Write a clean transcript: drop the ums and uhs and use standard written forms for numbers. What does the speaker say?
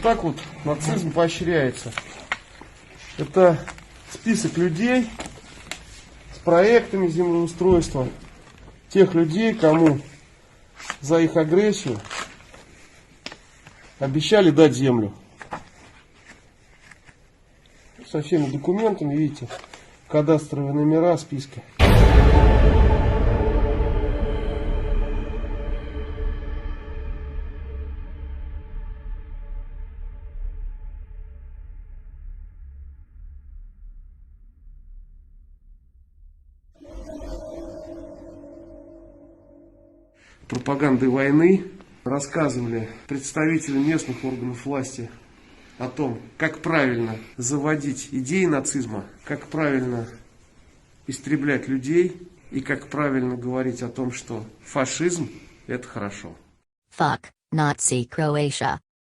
Вот так вот нацизм поощряется. Это список людей с проектами землеустройства. Тех людей, кому за их агрессию обещали дать землю. Со всеми документами, видите, кадастровые номера, списки. Пропагандой войны рассказывали представители местных органов власти о том, как правильно заводить идеи нацизма, как правильно истреблять людей и как правильно говорить о том, что фашизм – это хорошо. Fuck Nazi Croatia.